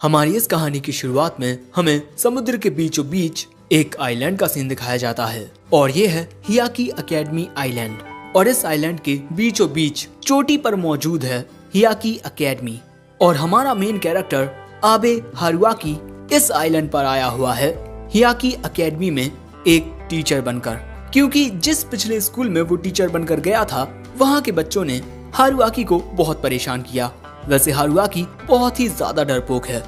हमारी इस कहानी की शुरुआत में हमें समुद्र के बीचों बीच एक आइलैंड का सीन दिखाया जाता है और ये है हियाकी एकेडमी आइलैंड। और इस आइलैंड के बीचों बीच चोटी पर मौजूद है हियाकी एकेडमी और हमारा मेन कैरेक्टर आबे हारुआकी इस आइलैंड पर आया हुआ है हियाकी एकेडमी में एक टीचर बनकर, क्योंकि जिस पिछले स्कूल में वो टीचर बनकर गया था वहाँ के बच्चों ने हारुआकी को बहुत परेशान किया। वैसे हारुआकी बहुत ही ज्यादा डरपोक है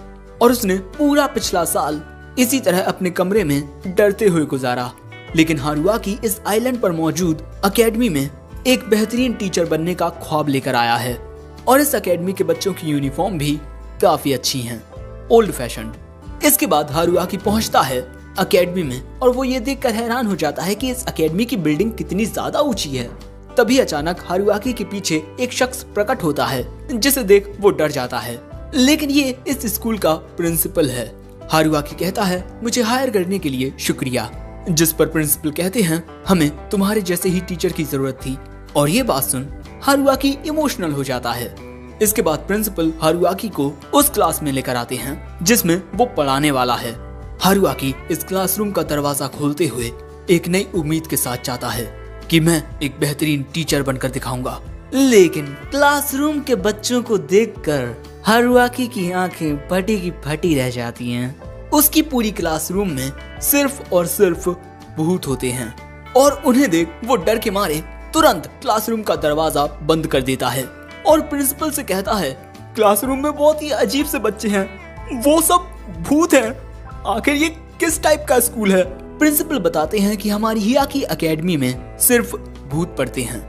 और उसने पूरा पिछला साल इसी तरह अपने कमरे में डरते हुए गुजारा। लेकिन हारुआकी इस आइलैंड पर मौजूद एकेडमी में एक बेहतरीन टीचर बनने का ख्वाब लेकर आया है और इस एकेडमी के बच्चों की यूनिफॉर्म भी काफी अच्छी हैं, ओल्ड फैशन्ड। इसके बाद हारुआकी पहुंचता है एकेडमी में और वो ये देखकर हैरान हो जाता है कि इस एकेडमी की बिल्डिंग कितनी ज्यादा ऊंची है। तभी अचानक हारुआकी के पीछे एक शख्स प्रकट होता है जिसे देख वो डर जाता है, लेकिन ये इस स्कूल का प्रिंसिपल है। हारुआकी कहता है मुझे हायर करने के लिए शुक्रिया, जिस पर प्रिंसिपल कहते हैं हमें तुम्हारे जैसे ही टीचर की जरूरत थी। और ये बात सुन हारुआकी इमोशनल हो जाता है। इसके बाद प्रिंसिपल हारुआकी को उस क्लास में लेकर आते हैं जिसमें वो पढ़ाने वाला है। हारुआकी इस क्लासरूम का दरवाजा खोलते हुए एक नई उम्मीद के साथ चाहता है कि मैं एक बेहतरीन टीचर बनकर दिखाऊंगा। लेकिन क्लासरूम के बच्चों को देखकर हारुआकी की आंखें फटी की फटी रह जाती हैं। उसकी पूरी क्लासरूम में सिर्फ और सिर्फ भूत होते हैं और उन्हें देख वो डर के मारे तुरंत क्लासरूम का दरवाजा बंद कर देता है और प्रिंसिपल से कहता है क्लासरूम में बहुत ही अजीब से बच्चे हैं, वो सब भूत हैं, आखिर ये किस टाइप का स्कूल है। प्रिंसिपल बताते हैं कि हमारी हियाकी एकेडमी में सिर्फ भूत पढ़ते हैं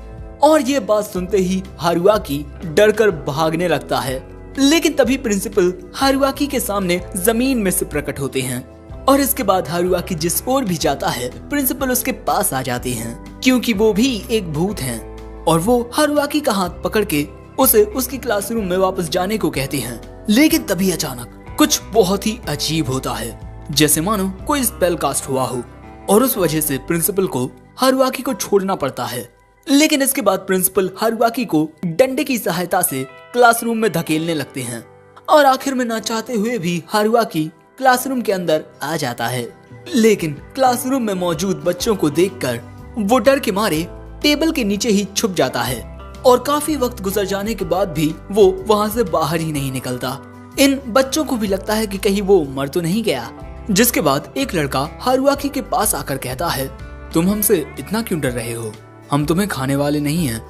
और ये बात सुनते ही हारुआकी डरकर भागने लगता है। लेकिन तभी प्रिंसिपल हारुआकी के सामने जमीन में से प्रकट होते हैं और इसके बाद हारुआकी जिस ओर भी जाता है प्रिंसिपल उसके पास आ जाते हैं, क्योंकि वो भी एक भूत हैं और वो हारुआकी का हाथ पकड़ के उसे उसकी क्लासरूम में वापस जाने को कहते हैं। लेकिन तभी अचानक कुछ बहुत ही अजीब होता है, जैसे मानो कोई स्पेल कास्ट हुआ हो और उस वजह से प्रिंसिपल को हारुआकी को छोड़ना पड़ता है। लेकिन इसके बाद प्रिंसिपल हारुआकी को डंडे की सहायता से क्लासरूम में धकेलने लगते हैं और आखिर में ना चाहते हुए भी हारुआकी क्लासरूम के अंदर आ जाता है। लेकिन क्लासरूम में मौजूद बच्चों को देखकर वो डर के मारे टेबल के नीचे ही छुप जाता है और काफी वक्त गुजर जाने के बाद भी वो वहाँ से बाहर ही नहीं निकलता। इन बच्चों को भी लगता है कि कहीं वो मर तो नहीं गया। जिसके बाद एक लड़का हारुआकी के पास आकर कहता है तुम हमसे इतना क्यों डर रहे हो, हम तुम्हें खाने वाले नहीं हैं।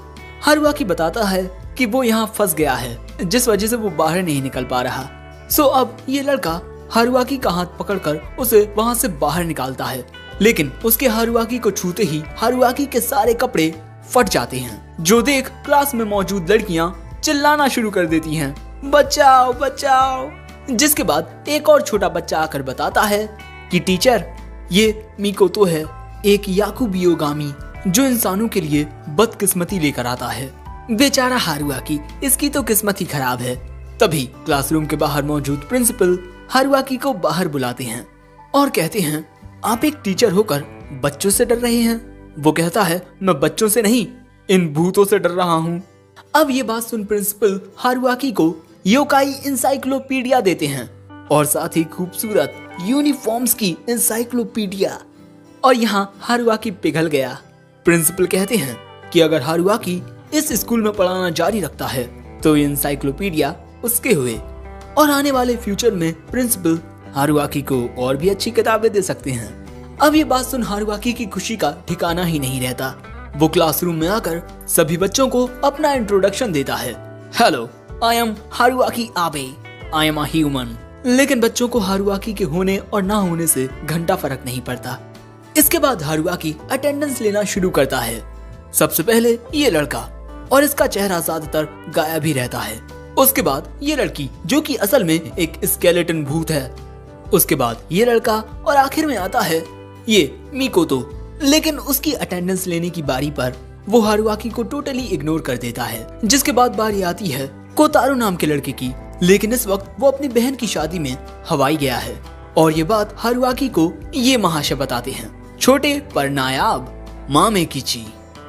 हारुआकी बताता है कि वो यहाँ फंस गया है जिस वजह से वो बाहर नहीं निकल पा रहा। सो अब ये लड़का हारुआकी का हाथ पकड़कर उसे वहाँ से बाहर निकालता है, लेकिन उसके हारुआकी को छूते ही हारुआकी के सारे कपड़े फट जाते हैं, जो देख क्लास में मौजूद लड़कियाँ चिल्लाना शुरू कर देती हैं, बचाओ बचाओ। जिसके बाद एक और छोटा बच्चा आकर बताता है कि टीचर ये मिकोतो है, एक याकुबियोगामी जो इंसानों के लिए बदकिस्मती लेकर आता है। बेचारा हारुआकी, इसकी तो किस्मत ही खराब है। तभी क्लासरूम के बाहर मौजूद प्रिंसिपल हारुआकी को बाहर बुलाते हैं और कहते हैं आप एक टीचर होकर बच्चों से डर रहे हैं। वो कहता है मैं बच्चों से नहीं, इन भूतों से डर रहा हूँ। अब ये बात सुन प्रिंसिपल हारुआकी को योकाई इंसाइक्लोपीडिया देते हैं और साथ ही खूबसूरत यूनिफॉर्म्स की इंसाइक्लोपीडिया। और यहाँ हारुआकी पिघल गया। प्रिंसिपल कहते हैं कि अगर हारुआकी इस स्कूल में पढ़ाना जारी रखता है तो ये इंसाइक्लोपीडिया उसके हुए और आने वाले फ्यूचर में प्रिंसिपल हारुआकी को और भी अच्छी किताबें दे सकते हैं। अब ये बात सुन हारुआकी की खुशी का ठिकाना ही नहीं रहता। वो क्लासरूम में आकर सभी बच्चों को अपना इंट्रोडक्शन देता है, hello I am Haruaki Abe, I am a human. लेकिन बच्चों को हारुआकी के होने और ना होने से घंटा फर्क नहीं पड़ता। इसके बाद हारुआकी अटेंडेंस लेना शुरू करता है। सबसे पहले ये लड़का और इसका चेहरा ज्यादातर गायब ही रहता है। उसके बाद ये लड़की जो कि असल में एक स्केलेटन भूत है। उसके बाद ये लड़का और आखिर में आता है ये मिकोतो। लेकिन उसकी अटेंडेंस लेने की बारी पर वो हारुआकी को टोटली इग्नोर कर देता है। जिसके बाद बारी आती है कोतारो नाम के लड़के की, लेकिन इस वक्त वो अपनी बहन की शादी में हवाई गया है और ये बात हारुआकी को ये महाशय बताते हैं, छोटे पर नायाब मामे किची।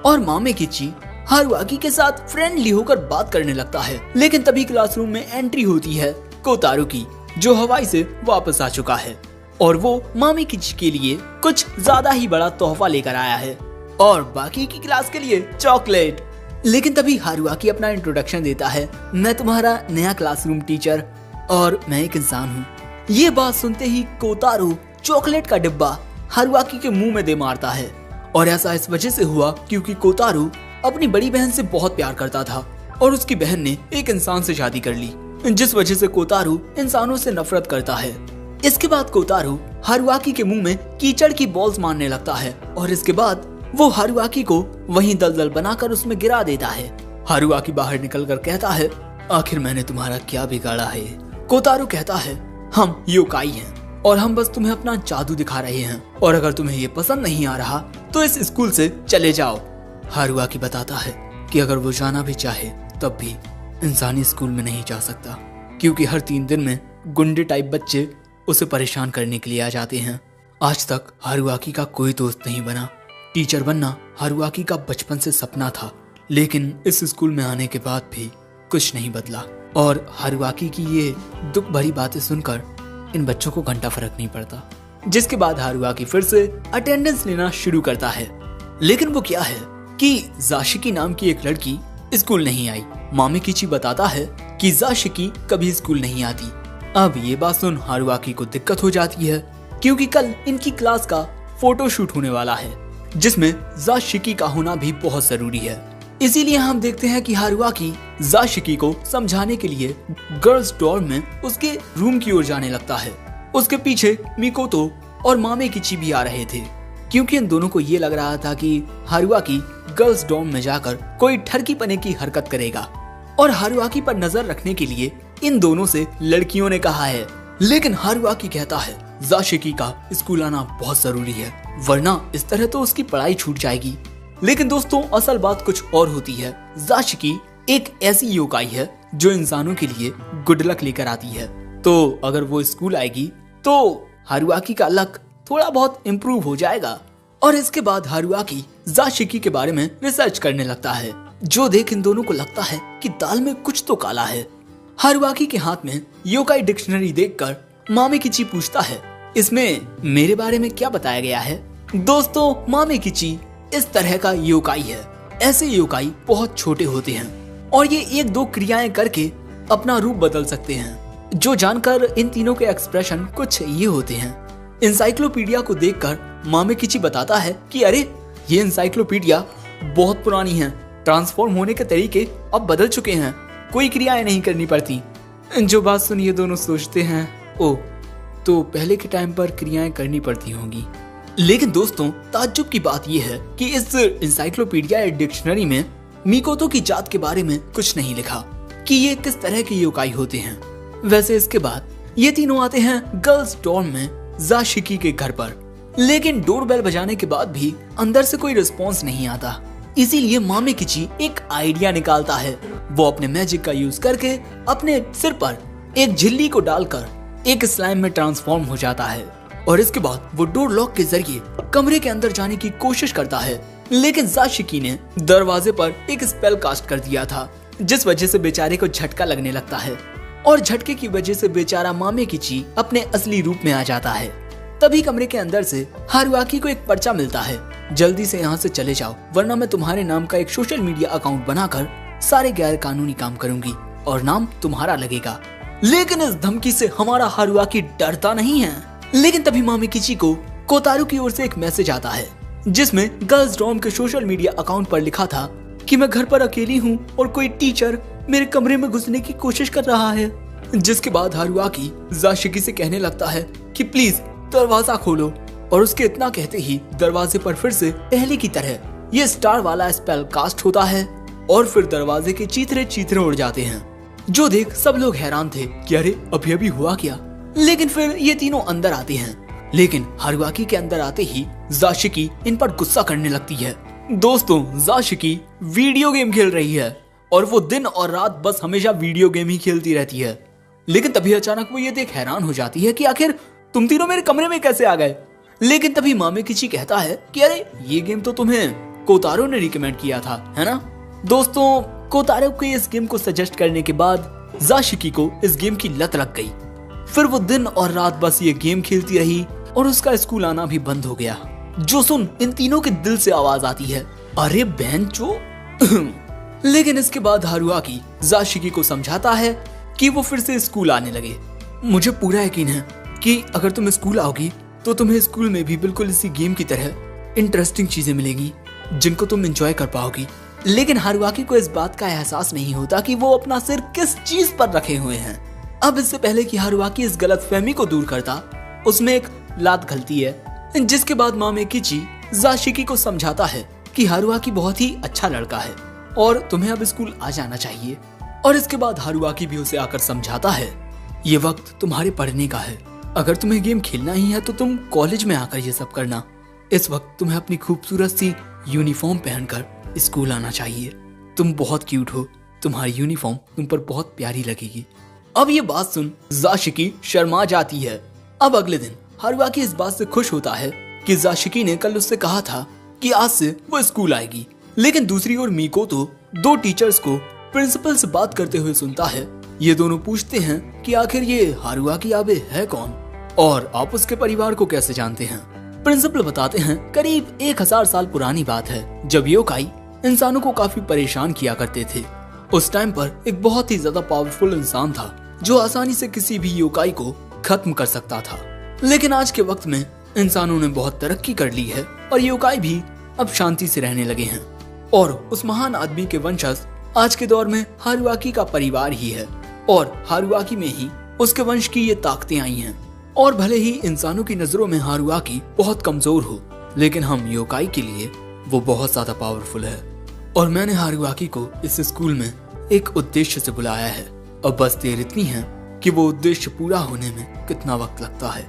और मामे किची हारुआकी के साथ फ्रेंडली होकर बात करने लगता है। लेकिन तभी क्लासरूम में एंट्री होती है कोतारो की जो हवाई से वापस आ चुका है और वो मामी किची के लिए कुछ ज्यादा ही बड़ा तोहफा लेकर आया है और बाकी की क्लास के लिए चॉकलेट। लेकिन तभी हारुआकी अपना इंट्रोडक्शन देता है, मैं तुम्हारा नया क्लासरूम टीचर और मैं एक इंसान हूँ। ये बात सुनते ही कोतारो चॉकलेट का डिब्बा हारुआकी के मुंह में दे मारता है और ऐसा इस वजह से हुआ क्योंकि कोतारो अपनी बड़ी बहन से बहुत प्यार करता था और उसकी बहन ने एक इंसान से शादी कर ली, जिस वजह से कोतारो इंसानों से नफरत करता है। इसके बाद कोतारो हारुआकी के मुंह में कीचड़ की बॉल्स मारने लगता है और इसके बाद वो हारुआकी को वहीं दलदल बनाकर उसमें गिरा देता है। हारुआकी बाहर निकलकर कहता है, आखिर मैंने तुम्हारा क्या बिगाड़ा है? कोतारो कहता है, हम योकाई हैं और हम बस तुम्हें अपना जादू दिखा रहे हैं और अगर तुम्हें ये पसंद नहीं आ रहा तो इस स्कूल से चले जाओ। हारुआकी बताता है कि अगर वो जाना भी चाहे तब भी इंसानी स्कूल में नहीं जा सकता क्योंकि हर 3 दिन में गुंडे टाइप बच्चे उसे परेशान करने के लिए आ जाते हैं। आज तक हारुआकी का कोई दोस्त नहीं बना। टीचर बनना हारुआकी का बचपन से सपना था, लेकिन इस स्कूल में आने के बाद भी कुछ नहीं बदला और हारुआकी की ये दुख भरी बातें सुनकर इन बच्चों को घंटा फर्क नहीं पड़ता। जिसके बाद हारुआकी फिर से अटेंडेंस लेना शुरू करता है, लेकिन वो क्या है कि जाशिकी नाम की एक लड़की स्कूल नहीं आई। मामी किची बताता है कि जाशिकी कभी स्कूल नहीं आती। अब ये बात सुन हारुआकी को दिक्कत हो जाती है क्योंकि कल इनकी क्लास का फोटो शूट होने वाला है जिसमें जाशिकी का होना भी बहुत जरूरी है। इसीलिए हम देखते हैं कि हारुआकी जाशिकी को समझाने के लिए गर्ल्स डॉर्म में उसके रूम की ओर जाने लगता है। उसके पीछे मिकोतो और मामे किची भी आ रहे थे क्योंकि इन दोनों को ये लग रहा था कि हारुआकी गर्ल्स डॉर्म में जाकर कोई ठरकी पने की हरकत करेगा और हारुआकी पर नजर रखने के लिए इन दोनों से लड़कियों ने कहा है। लेकिन हारुआकी कहता है जाशिकी का स्कूल आना बहुत जरूरी है वरना इस तरह तो उसकी पढ़ाई छूट जाएगी। लेकिन दोस्तों असल बात कुछ और होती है। जाशिकी एक ऐसी योकाई है जो इंसानों के लिए गुड लक लेकर आती है, तो अगर वो स्कूल आएगी तो हारुआकी का लक थोड़ा बहुत इम्प्रूव हो जाएगा। और इसके बाद हारुआकी जाशिकी के बारे में रिसर्च करने लगता है, जो देख इन दोनों को लगता है कि दाल में कुछ तो काला है। हारुआकी के हाथ में योकाई डिक्शनरी देखकर मामे किची पूछता है, इसमें मेरे बारे में क्या बताया गया है? दोस्तों मामे किची इस तरह का योकाई है। ऐसे योकाई बहुत छोटे होते हैं और ये 1-2 क्रियाएं करके अपना रूप बदल सकते हैं। जो जानकर इन तीनों के एक्सप्रेशन कुछ ये होते हैं। इंसाइक्लोपीडिया को देखकर मामे किची बताता है कि अरे ये इंसाइक्लोपीडिया बहुत पुरानी है, ट्रांसफॉर्म होने के तरीके अब बदल चुके हैं, कोई क्रियाएं नहीं करनी पड़ती। जो बात सुन ये दोनों सोचते हैं, ओ तो पहले के टाइम पर क्रियाएं करनी पड़ती होंगी। लेकिन दोस्तों ताज्जुब की बात यह है कि इस इंसाइक्लोपीडिया या डिक्शनरी में मिकोतो की जात के बारे में कुछ नहीं लिखा कि ये किस तरह के योकाई होते हैं। वैसे इसके बाद ये तीनों आते हैं गर्ल्स डॉर्म में जाशिकी के घर पर, लेकिन डोरबेल बजाने के बाद भी अंदर से कोई रिस्पॉन्स नहीं आता। इसीलिए मामे किची एक आइडिया निकालता है। वो अपने मैजिक का यूज करके अपने सिर पर एक झिल्ली को डालकर एक स्लाइम में ट्रांसफॉर्म हो जाता है और इसके बाद वो डोर लॉक के जरिए कमरे के अंदर जाने की कोशिश करता है। लेकिन जाशिकी ने दरवाजे पर एक स्पेल कास्ट कर दिया था, जिस वजह से बेचारे को झटका लगने लगता है और झटके की वजह से बेचारा मामे किची अपने असली रूप में आ जाता है। तभी कमरे के अंदर से हारुआकी को एक पर्चा मिलता है, जल्दी से यहाँ से चले जाओ वरना मैं तुम्हारे नाम का एक सोशल मीडिया अकाउंट बनाकर सारे गैर कानूनी काम करूंगी और नाम तुम्हारा लगेगा। लेकिन इस धमकी से हमारा हारुआकी डरता नहीं है। लेकिन तभी मामे किची को कोतारो की ओर से एक मैसेज आता है जिसमें गर्ल्स डॉर्म के सोशल मीडिया अकाउंट पर लिखा था कि मैं घर पर अकेली हूँ और कोई टीचर मेरे कमरे में घुसने की कोशिश कर रहा है। जिसके बाद हारुआकी जाशिकी से कहने लगता है कि प्लीज दरवाजा खोलो और उसके इतना कहते ही दरवाजे पर फिर से पहले की तरह ये स्टार वाला स्पेल कास्ट होता है और फिर दरवाजे के चीथरे चीथरे उड़ जाते हैं। जो देख सब लोग हैरान थे कि अरे अभी अभी हुआ क्या। लेकिन फिर ये तीनों अंदर आते हैं, लेकिन हारुआकी के अंदर आते ही जाशिकी इन पर गुस्सा करने लगती है। दोस्तों जाशिकी वीडियो गेम खेल रही है और वो दिन और रात बस हमेशा वीडियो गेम ही खेलती रहती है। लेकिन तभी अचानक वो ये देख हैरान हो जाती है कि आखिर तुम तीनों मेरे कमरे में कैसे आ गए। लेकिन तभी मामे किची कहता है कि अरे ये गेम तो तुम्हें कोतारो ने रिकमेंड किया था, है ना। दोस्तों कोतारो के इस गेम को सजेस्ट करने के बाद जाशिकी को इस गेम की लत लग गई। फिर वो दिन और रात बस ये गेम खेलती रही और उसका स्कूल आना भी बंद हो गया। जो सुन इन तीनों के दिल से आवाज आती है, अरे बहन चो। लेकिन इसके बाद हारुआकी जाशिकी को समझाता है कि वो फिर से स्कूल आने लगे। मुझे पूरा यकीन है कि अगर तुम स्कूल आओगी तो तुम्हें स्कूल में भी बिल्कुल इसी गेम की तरह इंटरेस्टिंग चीजें मिलेगी जिनको तुम एंजॉय कर पाओगी। लेकिन हारुआकी को इस बात का एहसास नहीं होता कि वो अपना सिर किस चीज पर रखे हुए हैं। अब इससे पहले कि हारुआकी इस गलतफहमी को दूर करता, उसमें एक लात घलती है, जिसके बाद मामे किची जाशिकी को समझाता है कि हारुआकी बहुत ही अच्छा लड़का है और तुम्हें अब स्कूल आ जाना चाहिए। और इसके बाद हारुआकी भी उसे आकर समझाता है, ये वक्त तुम्हारे पढ़ने का है। अगर तुम्हें गेम खेलना ही है तो तुम कॉलेज में आकर ये सब करना। इस वक्त तुम्हें अपनी खूबसूरत सी यूनिफॉर्म पहनकर स्कूल आना चाहिए। तुम बहुत क्यूट हो, तुम्हारी यूनिफॉर्म तुम पर बहुत प्यारी लगेगी। अब ये बात सुन जाशिकी शर्मा जाती है। अब अगले दिन हारुआकी इस बात से खुश होता है कि जाशिकी ने कल उससे कहा था कि आज से वो स्कूल आएगी। लेकिन दूसरी ओर मिकोतो दो टीचर्स को प्रिंसिपल से बात करते हुए सुनता है। ये दोनों पूछते हैं कि आखिर ये हारुआकी आबे है कौन और आप उसके परिवार को कैसे जानते हैं। प्रिंसिपल बताते हैं करीब 1000 साल पुरानी बात है, जब योकाई इंसानों को काफी परेशान किया करते थे। उस टाइम पर एक बहुत ही ज्यादा पावरफुल इंसान था जो आसानी से किसी भी योकाई को खत्म कर सकता था। लेकिन आज के वक्त में इंसानों ने बहुत तरक्की कर ली है और योकाई भी अब शांति से रहने लगे हैं। और उस महान आदमी के वंशज आज के दौर में हारुआकी का परिवार ही है और हारुआकी में ही उसके वंश की ये ताकतें आई हैं। और भले ही इंसानों की नजरों में हारुआकी बहुत कमजोर हो, लेकिन हम योकाई के लिए वो बहुत ज्यादा पावरफुल है। और मैंने हारुआकी को इस स्कूल में एक उद्देश्य से बुलाया है। अब बस देर इतनी है कि वो उद्देश्य पूरा होने में कितना वक्त लगता है।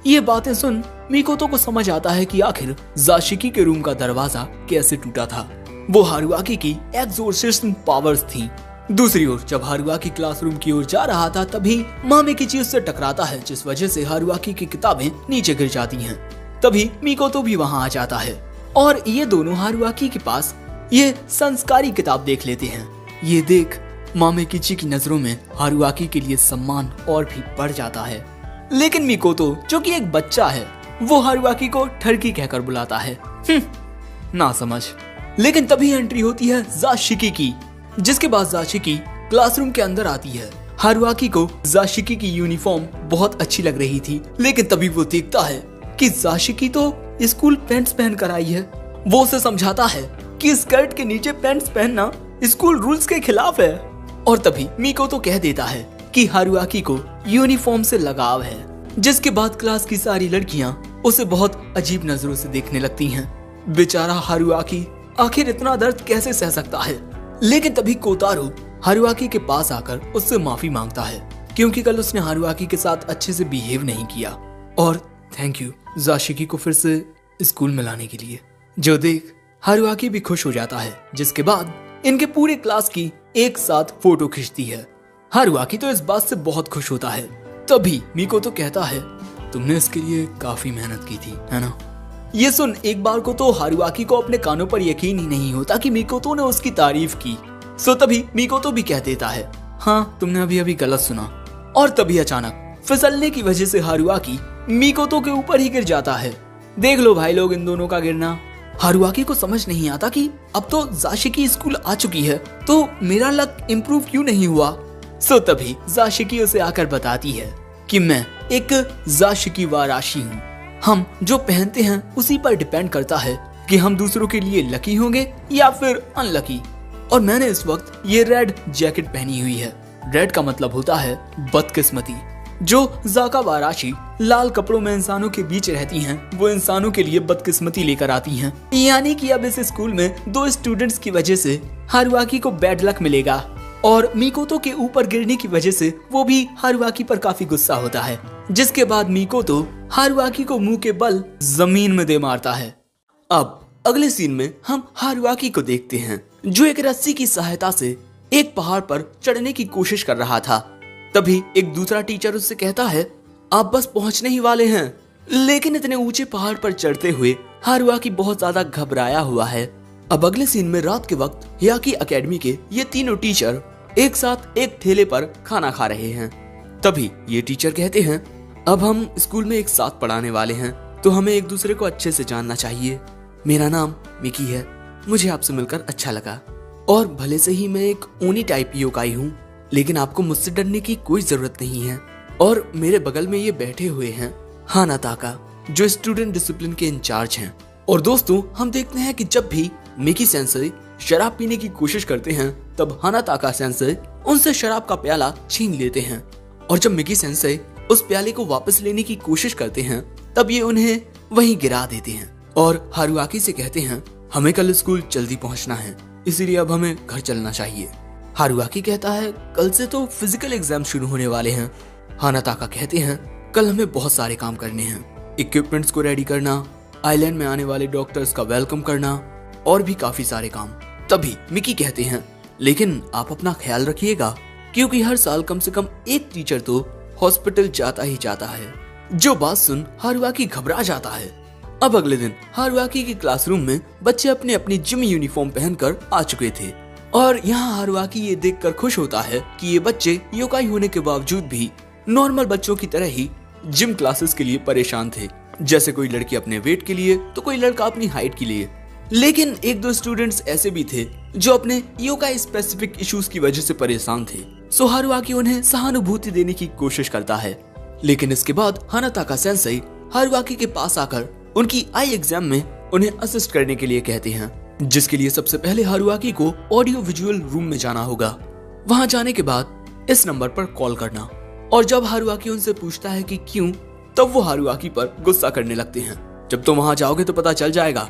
ये बातें सुन मिकोतो को समझ आता है कि आखिर जाशिकी के रूम का दरवाजा कैसे टूटा था। वो हारुआकी की एक्सोर्सिज्म पावर्स थी। दूसरी ओर जब हारुआकी क्लासरूम की ओर जा रहा था तभी मामे की चीज से टकराता है, जिस वजह से हारुआकी की किताबें नीचे गिर जाती हैं। तभी मिकोतो भी वहां आ जाता है और ये दोनों हारुआकी के पास ये संस्कारी किताब देख लेते हैं। ये देख मामे किची की नजरों में हारुआकी के लिए सम्मान और भी बढ़ जाता है। लेकिन मिकोतो जो कि एक बच्चा है, वो हारुआकी को ठरकी कहकर बुलाता है। ना समझ। लेकिन तभी एंट्री होती है जाशिकी की, जिसके बाद जाशिकी क्लासरूम के अंदर आती है। हारुआकी को जाशिकी की यूनिफॉर्म बहुत अच्छी लग रही थी, लेकिन तभी वो देखता है कि जाशिकी तो स्कूल पैंट्स पहनकर आई है। वो उसे समझाता है कि स्कर्ट के नीचे पैंट्स पहनना स्कूल रूल्स के खिलाफ है। और तभी मिकोतो कह देता है कि हारुआकी को यूनिफॉर्म से लगाव है, जिसके बाद क्लास की सारी लड़कियां उसे बहुत अजीब नजरों से देखने लगती हैं। बेचारा हारुआकी आखिर इतना दर्द कैसे सह सकता है। लेकिन तभी कोतारो हारुआकी के पास आकर उससे माफी मांगता है क्योंकि कल उसने हारुआकी के साथ अच्छे से बिहेव नहीं किया। और थैंक यू जाशिकी को फिर से स्कूल में लाने के लिए। जो देख हारुआकी भी खुश हो जाता है, जिसके बाद इनके पूरे क्लास की एक साथ फोटो खींचती है। हारुआकी तो इस बात से बहुत खुश होता है। तभी मिकोतो कहता है तुमने इसके लिए काफी मेहनत की थी, है ना। ये सुन एक बार को तो हारुआकी को अपने कानों पर यकीन ही नहीं होता कि मिकोतो ने उसकी तारीफ की। सो तभी मिकोतो भी कह देता है हाँ तुमने अभी अभी गलत सुना। और तभी अचानक फिसलने की वजह से हारुआकी मिकोतो के ऊपर ही गिर जाता है। देख लो भाई लोग इन दोनों का गिरना। हारुआकी को समझ नहीं आता कि अब तो जाशिकी स्कूल आ चुकी है तो मेरा लक इम्प्रूव क्यों नहीं हुआ। सो तभी जाशिकी उसे आकर बताती है कि मैं एक जाशिकी वाराशी हूँ। हम जो पहनते हैं उसी पर डिपेंड करता है कि हम दूसरों के लिए लकी होंगे या फिर अनलकी। और मैंने इस वक्त ये रेड जैकेट पहनी हुई है। रेड का मतलब होता है बदकिस्मती। जो जाका वाराशी लाल कपड़ों में इंसानों के बीच रहती हैं, वो इंसानों के लिए बदकिस्मती लेकर आती हैं। यानी कि अब इस स्कूल में 2 स्टूडेंट्स की वजह से हारुआकी को बैड लक मिलेगा और मिकोतो के ऊपर गिरने की वजह से वो भी हारुआकी पर काफी गुस्सा होता है, जिसके बाद मिकोतो हारुआकी को मुंह के बल जमीन में दे मारता है। अब अगले सीन में हम हारुआकी को देखते हैं जो एक रस्सी की सहायता से एक पहाड़ पर चढ़ने की कोशिश कर रहा था। तभी एक दूसरा टीचर उससे कहता है आप बस पहुंचने ही वाले हैं। लेकिन इतने ऊंचे पहाड़ पर चढ़ते हुए हारुआकी बहुत ज्यादा घबराया हुआ है। अब अगले सीन में रात के वक्त हियाकी एकेडमी के ये तीनों टीचर एक साथ एक ठेले पर खाना खा रहे हैं। तभी ये टीचर कहते हैं, अब हम स्कूल में एक साथ पढ़ाने वाले हैं तो हमें एक दूसरे को अच्छे से जानना चाहिए। मेरा नाम मिकी है, मुझे आपसे मिलकर अच्छा लगा और भले से ही मैं एक ओनी टाइप योकाई हूँ, लेकिन आपको मुझसे डरने की कोई जरूरत नहीं है। और मेरे बगल में ये बैठे हुए हैं हानाताका, जो स्टूडेंट डिसिप्लिन के इंचार्ज हैं। और दोस्तों, हम देखते हैं कि जब भी मिकी सेंसेई शराब पीने की कोशिश करते हैं तब हानाताका सेंसेई उनसे शराब का प्याला छीन लेते हैं। और जब मिकी सेंसेई उस प्याले को वापस लेने की कोशिश करते हैं तब ये उन्हें वहीं गिरा देते हैं और हारुआकी से कहते हैं, हमें कल स्कूल जल्दी पहुंचना है, इसीलिए अब हमें घर चलना चाहिए। हारुआकी कहता है, कल से तो फिजिकल एग्जाम शुरू होने वाले हैं। हानाताका कहते हैं, कल हमें बहुत सारे काम करने हैं, इक्विपमेंट्स को रेडी करना, आइलैंड में आने वाले डॉक्टर्स का वेलकम करना और भी काफी सारे काम। तभी मिकी कहते हैं, लेकिन आप अपना ख्याल रखिएगा, क्योंकि हर साल कम से कम एक टीचर तो हॉस्पिटल जाता ही जाता है। जो बात सुन हारुआकी घबरा जाता है। अब अगले दिन हारुआकी के क्लासरूम में बच्चे अपने अपनी जिम यूनिफॉर्म पहनकर आ चुके थे और यहाँ हारुआकी ये देखकर खुश होता है कि ये बच्चे योकाई होने के बावजूद भी नॉर्मल बच्चों की तरह ही जिम क्लासेस के लिए परेशान थे। जैसे कोई लड़की अपने वेट के लिए तो कोई लड़का अपनी हाइट के लिए। लेकिन एक दो स्टूडेंट्स ऐसे भी थे जो अपने योकाई स्पेसिफिक इश्यूज की वजह से परेशान थे। सो हारुआकी उन्हें सहानुभूति देने की कोशिश करता है। लेकिन इसके बाद हानाताका सेंसेई हारुआकी के पास आकर उनकी आई एग्जाम में उन्हें असिस्ट करने के लिए कहते हैं, जिसके लिए सबसे पहले हारुआकी को ऑडियो विजुअल रूम में जाना होगा। वहां जाने के बाद इस नंबर पर कॉल करना। और जब हारुआकी उनसे पूछता है कि क्यों, तब वो हारुआकी पर गुस्सा करने लगते हैं, जब तुम वहां जाओगे तो पता चल जाएगा।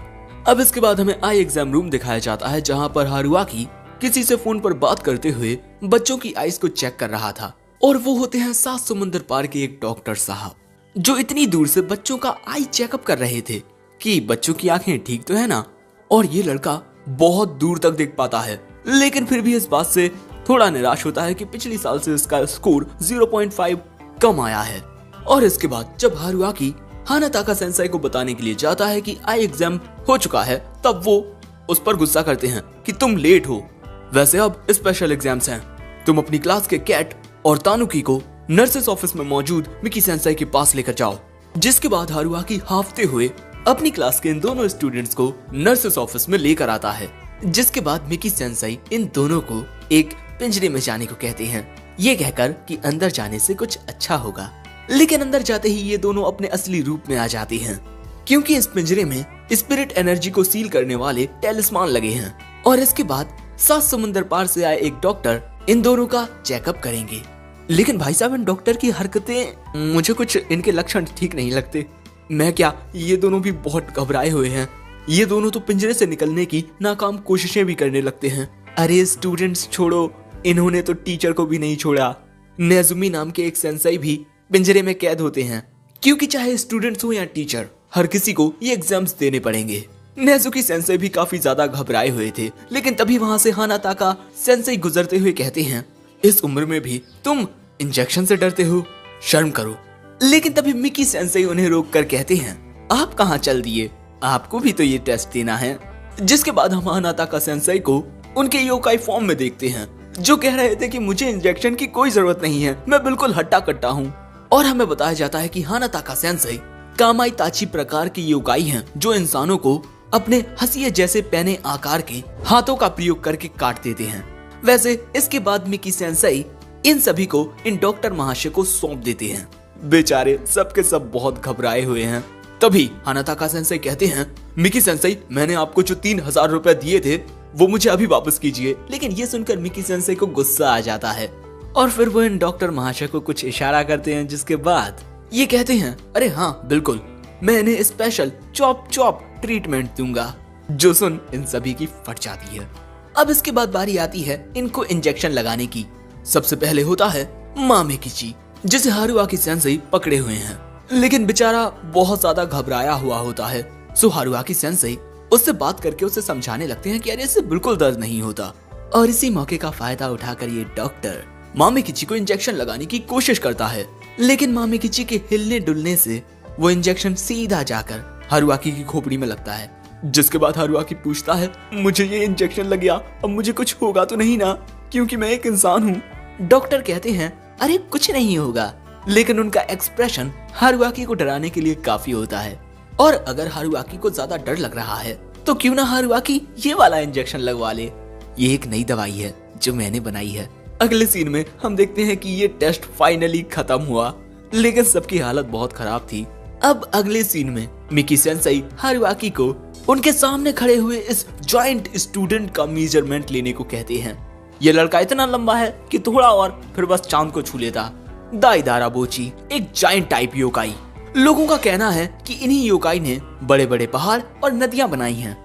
अब इसके बाद हमें आई एग्जाम रूम दिखाया जाता है, जहां पर हारुआकी किसी से फोन पर बात करते हुए बच्चों की आईज को चेक कर रहा था। और वो होते हैं 7 समुंदर पार के एक डॉक्टर साहब, जो इतनी दूर से बच्चों का आई चेकअप कर रहे थे कि बच्चों की आंखें ठीक तो है ना। और ये लड़का बहुत दूर तक देख पाता है, लेकिन फिर भी इस बात से थोड़ा निराश होता है कि पिछली साल से इसका स्कोर 0.5 कम आया है। और इसके बाद जब हारुआकी हानाताका सेंसेई को बताने के लिए जाता है कि आई एग्जाम हो चुका है, तब वो उस पर गुस्सा करते हैं कि तुम लेट हो, वैसे अब स्पेशल एग्जाम्स हैं, तुम अपनी क्लास के कैट और तानुकी को नर्सेस ऑफिस में मौजूद मिकी सेंसेई के पास लेकर जाओ। जिसके बाद हारुआकी हाफते हुए अपनी क्लास के इन दोनों स्टूडेंट्स को नर्सेस ऑफिस में लेकर आता है। जिसके बाद मिकी सेंसेई इन दोनों को एक पिंजरे में जाने को कहते हैं, ये कहकर कि अंदर जाने से कुछ अच्छा होगा। लेकिन अंदर जाते ही ये दोनों अपने असली रूप में आ जाते हैं, क्योंकि इस पिंजरे में स्पिरिट एनर्जी को सील करने वाले टेलिस्मान लगे हैं। और इसके बाद 7 समुंदर पार से आए एक डॉक्टर इन दोनों का चेकअप करेंगे। लेकिन भाई साहब, इन डॉक्टर की हरकतें, मुझे कुछ इनके लक्षण ठीक नहीं लगते। मैं क्या, ये दोनों भी बहुत घबराए हुए हैं। ये दोनों तो पिंजरे से निकलने की नाकाम कोशिशें भी करने लगते हैं। अरे स्टूडेंट्स छोड़ो, इन्होंने तो टीचर को भी नहीं छोड़ा। नेजुमी नाम के एक सेंसेई भी पिंजरे में कैद होते हैं, क्योंकि चाहे स्टूडेंट्स हो या टीचर, हर किसी को ये एग्जाम्स देने पड़ेंगे। नेजुकी सेंसेई भी काफी ज्यादा घबराए हुए थे। लेकिन तभी वहां से हानाताका सेंसेई गुजरते हुए कहते हैं, इस उम्र में भी तुम इंजेक्शन से डरते हो, शर्म करो। लेकिन तभी मिकी सेंसेई उन्हें रोक कर कहते हैं, आप कहाँ चल दिए, आपको भी तो ये टेस्ट देना है। जिसके बाद हम हानाताका सेंसेई को उनके योकाई फॉर्म में देखते हैं, जो कह रहे थे कि मुझे इंजेक्शन की कोई जरूरत नहीं है, मैं बिल्कुल हट्टा कट्टा हूँ। और हमें बताया जाता है कि हानाताका सेंसेई कामाई ताची प्रकार की योकाई हैं, जो इंसानों को अपने हंसिये जैसे पैने आकार के हाथों का प्रयोग करके काट देते हैं। वैसे इसके बाद मिकी सेंसेई इन सभी को इन डॉक्टर महाशय को सौंप देते हैं। बेचारे सबके सब बहुत घबराए हुए हैं। तभी हानाताका सेंसेई कहते हैं, मिकी सेंसेई, मैंने आपको जो 3000 रुपए दिए थे वो मुझे अभी वापस कीजिए। लेकिन ये सुनकर मिकी सेंसेई को गुस्सा आ जाता है और फिर वो इन डॉक्टर महाशय को कुछ इशारा करते हैं, जिसके बाद ये कहते हैं, अरे हाँ बिल्कुल, मैं इन्हें स्पेशल चॉप ट्रीटमेंट दूंगा। जो सुन इन सभी की फट जाती है। अब इसके बाद बारी आती है इनको इंजेक्शन लगाने की। सबसे पहले होता है मामेकिची, जिसे हारुआकी सेंसेई पकड़े हुए हैं, लेकिन बेचारा बहुत ज्यादा घबराया हुआ होता है। सो हारुआकी सेंसेई उससे बात करके उसे समझाने लगते हैं कि अरे इससे बिल्कुल दर्द नहीं होता। और इसी मौके का फायदा उठाकर ये डॉक्टर मामेकिची को इंजेक्शन लगाने की कोशिश करता है, लेकिन मामेकिची के हिलने डुलने से वो इंजेक्शन सीधा जाकर हारुआकी की खोपड़ी में लगता है। जिसके बाद हारुआकी पूछता है, मुझे ये इंजेक्शन लग गया, अब मुझे कुछ होगा तो नहीं ना, क्योंकि मैं एक इंसान हूँ। डॉक्टर कहते हैं, अरे कुछ नहीं होगा, लेकिन उनका एक्सप्रेशन हारुआकी को डराने के लिए काफी होता है। और अगर हारुआकी को ज्यादा डर लग रहा है तो क्यों ना हारुआकी ये वाला इंजेक्शन लगवा ले। ये एक नई दवाई है जो मैंने बनाई है। अगले सीन में हम देखते हैं कि ये टेस्ट फाइनली खत्म हुआ, लेकिन सबकी हालत बहुत खराब थी। अब अगले सीन में मिकी सेंसेई हारुआकी को उनके सामने खड़े हुए इस जॉइंट स्टूडेंट का मेजरमेंट लेने को कहते हैं। ये लड़का इतना लंबा है कि थोड़ा और फिर बस चांद को छू लेता। दाइदारा बोची एक जायंट टाइप योकाई। लोगों का कहना है कि इन्हीं योकाई ने बड़े बड़े पहाड़ और नदियां बनाई हैं।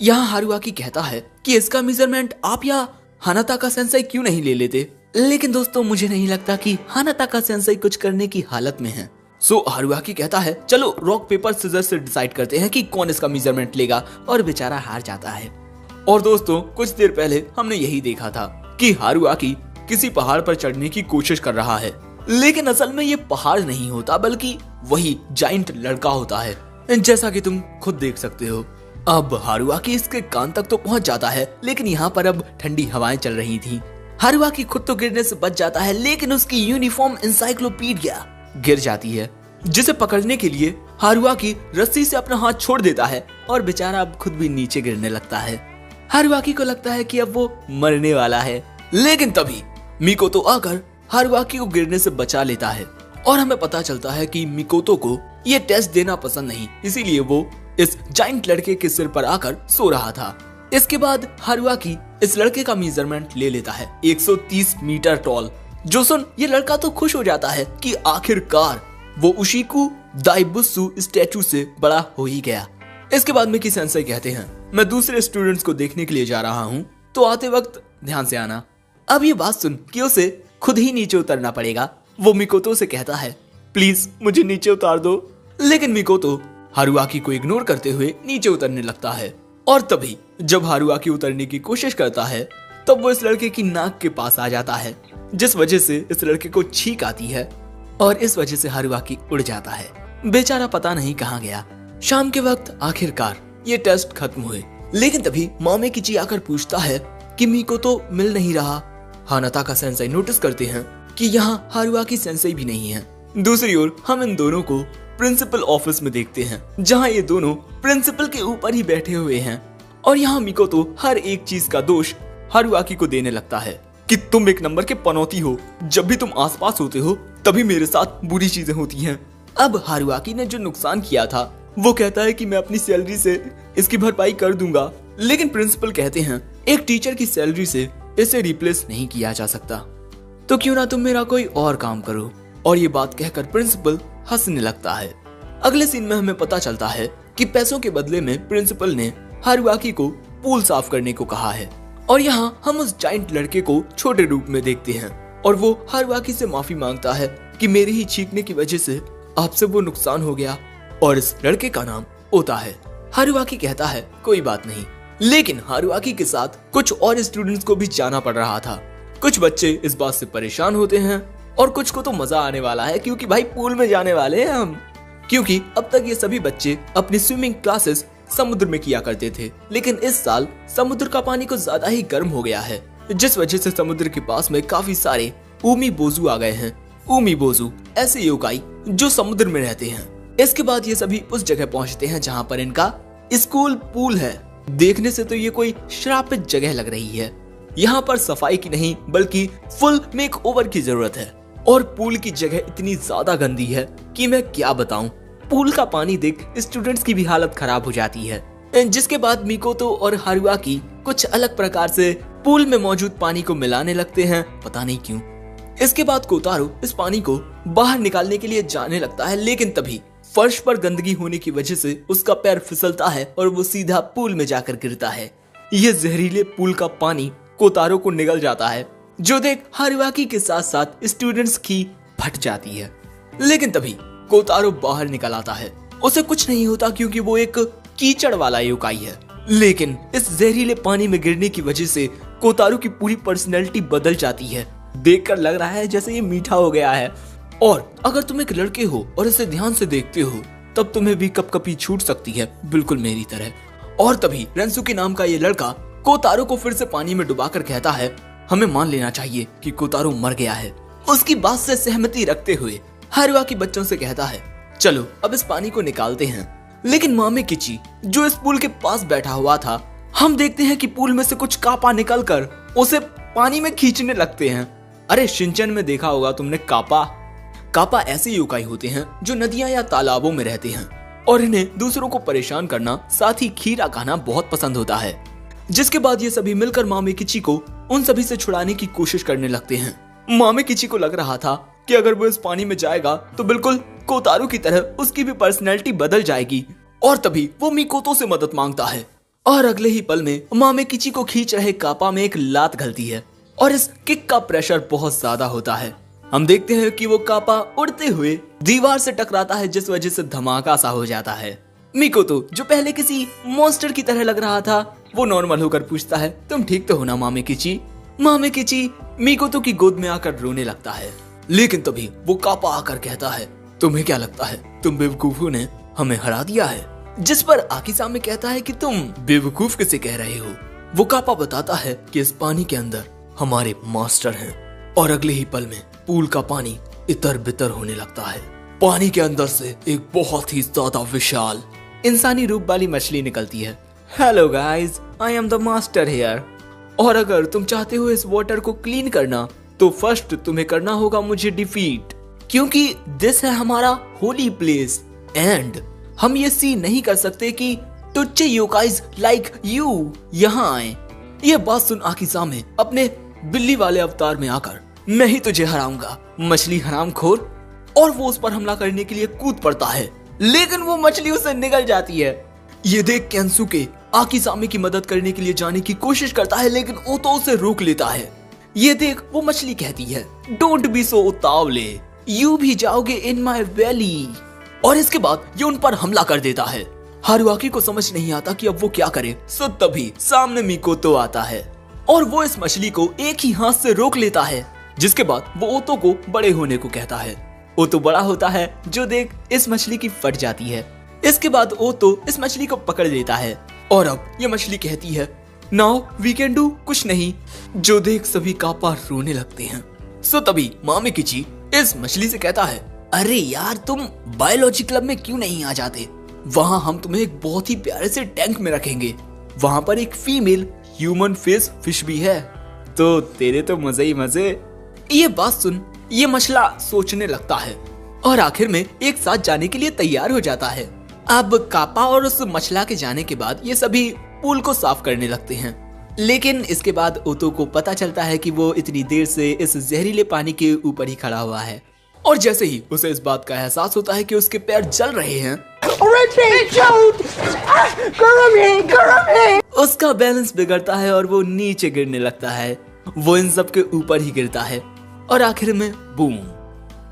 यहाँ हारुआकी कहता है कि इसका मेजरमेंट आप या हानाताका सेंसेई क्यों नहीं ले लेते, लेकिन दोस्तों मुझे नहीं लगता कि हानाताका सेंसेई कुछ करने की हालत में है। सो हारुआकी कहता है चलो रॉक पेपर सीजर से डिसाइड करते हैं कि कौन इसका मेजरमेंट लेगा, और बेचारा हार जाता है। और दोस्तों कुछ देर पहले हमने यही देखा था कि हारुआकी किसी पहाड़ पर चढ़ने की कोशिश कर रहा है, लेकिन असल में ये पहाड़ नहीं होता बल्कि वही जाइंट लड़का होता है, जैसा कि तुम खुद देख सकते हो। अब हारुआकी इसके कान तक तो पहुंच जाता है, लेकिन यहाँ पर अब ठंडी हवाएं चल रही थी। हारुआकी खुद तो गिरने से बच जाता है, लेकिन उसकी यूनिफॉर्म एनसाइक्लोपीडिया गिर जाती है, जिसे पकड़ने के लिए हारुआकी रस्सी से अपना हाथ छोड़ देता है और बेचारा अब खुद भी नीचे गिरने लगता है। हारुआकी को लगता है कि अब वो मरने वाला है, लेकिन तभी मिकोतो आकर हारुआकी को गिरने से बचा लेता है। और हमें पता चलता है कि मिकोतो को ये टेस्ट देना पसंद नहीं, इसीलिए वो इस जाइंट लड़के के सिर पर आकर सो रहा था। इसके बाद हारुआकी इस लड़के का मेजरमेंट ले लेता है 130 मीटर टॉल। जो सुन ये लड़का तो खुश हो जाता है कि आखिरकार वो उशिकु दाइबुत्सु स्टैचू से बड़ा हो ही गया। इसके बाद मिकी सेंसेई कहते हैं मैं दूसरे स्टूडेंट्स को देखने के लिए जा रहा हूँ, तो आते वक्त ध्यान से आना। अब ये बात सुन कि उसे खुद ही नीचे उतरना पड़ेगा। वो मिकोतो से कहता है प्लीज मुझे नीचे उतार दो, लेकिन मिकोतो हारुआकी को इग्नोर करते हुए नीचे उतरने लगता है। और तभी जब हारुआकी उतरने की कोशिश करता है तब वो इस लड़के की नाक के पास आ जाता है, जिस वजह से इस लड़के को छींक आती है और इस वजह से हारुआकी उड़ जाता है। बेचारा पता नहीं कहाँ गया। शाम के वक्त आखिरकार ये टेस्ट खत्म हुए, लेकिन तभी मामे किची आकर पूछता है कि मिकोतो मिल नहीं रहा। हानाताका सेंसेई नोटिस करते हैं कि यहाँ हारुआकी सेंसेई भी नहीं है। दूसरी ओर हम इन दोनों को प्रिंसिपल ऑफिस में देखते हैं, जहाँ ये दोनों प्रिंसिपल के ऊपर ही बैठे हुए हैं। और यहाँ मिकोतो हर एक चीज का दोष हारुआकी को देने लगता है कि तुम एक नंबर के पनौती हो, जब भी तुम आसपास होते हो तभी मेरे साथ बुरी चीजें होती हैं। अब हारुआकी ने जो नुकसान किया था वो कहता है कि मैं अपनी सैलरी से इसकी भरपाई कर दूंगा, लेकिन प्रिंसिपल कहते हैं एक टीचर की सैलरी से इसे रिप्लेस नहीं किया जा सकता, तो क्यों ना तुम मेरा कोई और काम करो। और ये बात कहकर प्रिंसिपल हंसने लगता है। अगले सीन में हमें पता चलता है कि पैसों के बदले में प्रिंसिपल ने हारुआकी को पूल साफ करने को कहा है। और यहाँ हम उस जाइंट लड़के को छोटे रूप में देखते हैं और वो हारुआकी से माफी मांगता है कि मेरे ही छींकने की वजह से आपसे वो नुकसान हो गया, और इस लड़के का नाम ओता है। हारुआकी कहता है कोई बात नहीं, लेकिन हारुआकी के साथ कुछ और स्टूडेंट्स को भी जाना पड़ रहा था। कुछ बच्चे इस बात से परेशान होते हैं और कुछ को तो मजा आने वाला है, क्योंकि भाई पूल में जाने वाले हैं हम। क्योंकि अब तक ये सभी बच्चे अपनी स्विमिंग क्लासेस समुद्र में किया करते थे, लेकिन इस साल समुद्र का पानी कुछ ज्यादा ही गर्म हो गया है, जिस वजह से समुद्र के पास में काफी सारे उमीबोजू आ गए हैं। उमीबोजू ऐसे योकाई जो समुद्र में रहते हैं। इसके बाद ये सभी उस जगह पहुंचते हैं जहाँ पर इनका स्कूल पूल है। देखने से तो ये कोई श्रापित जगह लग रही है। यहाँ पर सफाई की नहीं बल्कि फुल मेकओवर की जरूरत है, और पूल की जगह इतनी ज्यादा गंदी है कि मैं क्या बताऊं। पूल का पानी देख स्टूडेंट्स की भी हालत खराब हो जाती है। जिसके बाद मिकोतो और हारुआकी कुछ अलग प्रकार से पूल में मौजूद पानी को मिलाने लगते हैं, पता नहीं क्यों। इसके बाद कोतारो इस पानी को बाहर निकालने के लिए जाने लगता है, लेकिन तभी फर्श पर गंदगी होने की वजह से उसका पैर फिसलता है और वो सीधा पूल में जाकर गिरता है। ये जहरीले पूल का पानी कोतारो को निगल जाता है, जो देख हारुआकी के साथ साथ स्टूडेंट्स की फट जाती है। लेकिन तभी कोतारो बाहर निकल आता है। उसे कुछ नहीं होता क्योंकि वो एक कीचड़ वाला योकाई है, लेकिन इस जहरीले पानी में गिरने की वजह से कोतारो की पूरी पर्सनैलिटी बदल जाती है। देखकर लग रहा है जैसे ये मीठा हो गया है। और अगर तुम एक लड़के हो और इसे ध्यान से देखते हो तब तुम्हें भी कपकपी छूट सकती है, बिल्कुल मेरी तरह। और तभी रेंसुकी नाम का ये लड़का कोतारो को फिर से पानी में डुबाकर कहता है हमें मान लेना चाहिए कि कोतारो मर गया है। उसकी बात से सहमति रखते हुए हारुआकी बच्चों से कहता है, चलो अब इस पानी को निकालते हैं। लेकिन मामे किची जो इस पूल के पास बैठा हुआ था, हम देखते हैं कि पूल में से कुछ कापा निकलकर उसे पानी में खींचने लगते हैं। अरे शिनचैन में देखा होगा तुमने कापा ऐसे योकाई होते हैं जो नदियां या तालाबों में रहते हैं और इन्हें दूसरों को परेशान करना साथ ही खीरा खाना बहुत पसंद होता है। जिसके बाद ये सभी मिलकर मामे किची को उन सभी से छुड़ाने की कोशिश करने लगते हैं। मामे किची को लग रहा था कि अगर वो इस पानी में जाएगा तो बिल्कुल कोतारू की तरह उसकी भी पर्सनैलिटी बदल जाएगी और तभी वो मिकोतो से मदद मांगता है और अगले ही पल में मामे किची को खींच रहे कापा में एक लात घलती है और इस किक का प्रेशर बहुत ज्यादा होता है। हम देखते हैं कि वो कापा उड़ते हुए दीवार से टकराता है जिस वजह से धमाका सा हो जाता है। मिकोतो जो पहले किसी मॉन्स्टर की तरह लग रहा था वो नॉर्मल होकर पूछता है, तुम ठीक तो हो ना मामे किची? मामे किची मिकोतो की गोद में आकर रोने लगता है। लेकिन तभी वो कापा आकर कहता है, तुम्हें क्या लगता है तुम बेवकूफों ने हमें हरा दिया है? जिस पर आकिसामे कहता है कि तुम बेवकूफ किसे कह रहे हो? वो कापा बताता है कि इस पानी के अंदर हमारे मास्टर हैं और अगले ही पल में पूल का पानी इतर बितर होने लगता है। पानी के अंदर से एक बहुत ही ज्यादा विशाल इंसानी रूप वाली मछली निकलती है। Hello guys, I am the master here. और अगर तुम चाहते हो इस वाटर को क्लीन करना तो फर्स्ट तुम्हें करना होगा मुझे डिफीट, क्योंकि दिस है हमारा होली प्लेस एंड हम ये सी नहीं कर सकते कि टुच्चे योकाइज लाइक यू यहाँ आए। ये बात सुन आकिसामे अपने बिल्ली वाले अवतार में आकर, मैं ही तुझे हराऊंगा मछली हरामखोर, और वो उस पर हमला करने के लिए कूद पड़ता है लेकिन वो मछली उसे निगल जाती है। ये देख केंसुके आकिसामे की मदद करने के लिए जाने की कोशिश करता है लेकिन ओतो उसे रोक लेता है। ये देख वो मछली कहती है, डोंट बी सो उतावले, यू भी जाओगे इन माई वैली। और इसके बाद ये उन पर हमला कर देता है। हारुआकी को समझ नहीं आता कि अब वो क्या करे। सो तभी सामने मिकोतो आता है और वो इस मछली को एक ही हाथ से रोक लेता है। जिसके बाद वो ओतो को बड़े होने को कहता है। ओतो बड़ा होता है जो देख इस मछली की फट जाती है। इसके बाद ओतो इस मछली को पकड़ लेता है और अब ये मछली कहती है, नाउ वी कैन डू कुछ नहीं, जो देख सभी कापा रोने लगते हैं। सो तभी मामे किची इस मछली से कहता है, अरे यार तुम बायोलॉजी क्लब में क्यों नहीं आ जाते? वहाँ हम तुम्हें एक बहुत ही प्यारे से टैंक में रखेंगे, वहाँ पर एक फीमेल ह्यूमन फेस फिश भी है, तो तेरे तो मजे ही मजे। ये बात सुन ये मछला सोचने लगता है और आखिर में एक साथ जाने के लिए तैयार हो जाता है। अब कापा और उस मछला के जाने के बाद ये सभी पूल को साफ करने लगते हैं। लेकिन इसके बाद ओतो को पता चलता है कि वो इतनी देर से इस जहरीले पानी के ऊपर ही खड़ा हुआ है और जैसे ही उसे इस बात का एहसास होता है कि उसके पैर जल रहे हैं, उसका बैलेंस बिगड़ता है और वो नीचे गिरने लगता है। वो इन सब के ऊपर ही गिरता है और आखिर में बूम।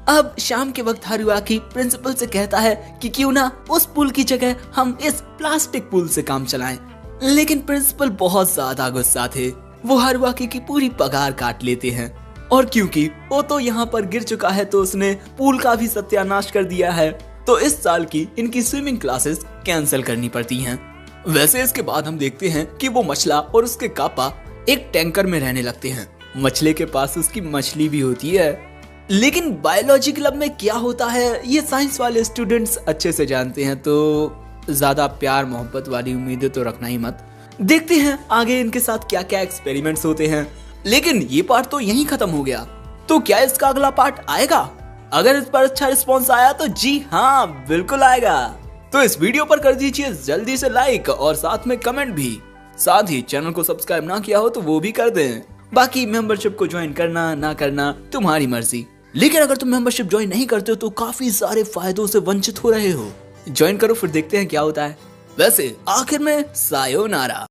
अब शाम के वक्त हारुआकी प्रिंसिपल से कहता है कि क्यों ना उस पुल की जगह हम इस प्लास्टिक पुल से काम चलाएं। लेकिन प्रिंसिपल बहुत ज्यादा गुस्सा थे, वो हारुआकी की पूरी पगार काट लेते हैं और क्योंकि वो तो यहाँ पर गिर चुका है तो उसने पूल का भी सत्यानाश कर दिया है, तो इस साल की इनकी स्विमिंग क्लासेस कैंसिल करनी पड़ती हैं। वैसे इसके बाद हम देखते हैं कि वो मछला और उसके कापा एक टैंकर में रहने लगते हैं। मछली के पास उसकी मछली भी होती है। लेकिन बायोलॉजी क्लब में क्या होता है ये साइंस वाले स्टूडेंट्स अच्छे से जानते हैं, तो ज्यादा प्यार मोहब्बत वाली उम्मीदें तो रखना ही मत। देखते हैं आगे इनके साथ क्या क्या एक्सपेरिमेंट्स होते हैं। लेकिन ये पार्ट तो यहीं खत्म हो गया, तो क्या इसका अगला पार्ट आएगा? अगर इस पर अच्छा रिस्पॉन्स आया तो जी हाँ बिल्कुल आएगा। तो इस वीडियो पर कर दीजिए जल्दी से लाइक और साथ में कमेंट भी। साथ ही चैनल को सब्सक्राइब ना किया हो तो वो भी कर दें। बाकी मेंबरशिप को ज्वाइन करना ना करना तुम्हारी मर्जी। लेकिन अगर तुम मेंबरशिप ज्वाइन नहीं करते हो तो काफी सारे फायदों से वंचित हो रहे हो। ज्वाइन करो फिर देखते हैं क्या होता है। वैसे आखिर में सायोनारा।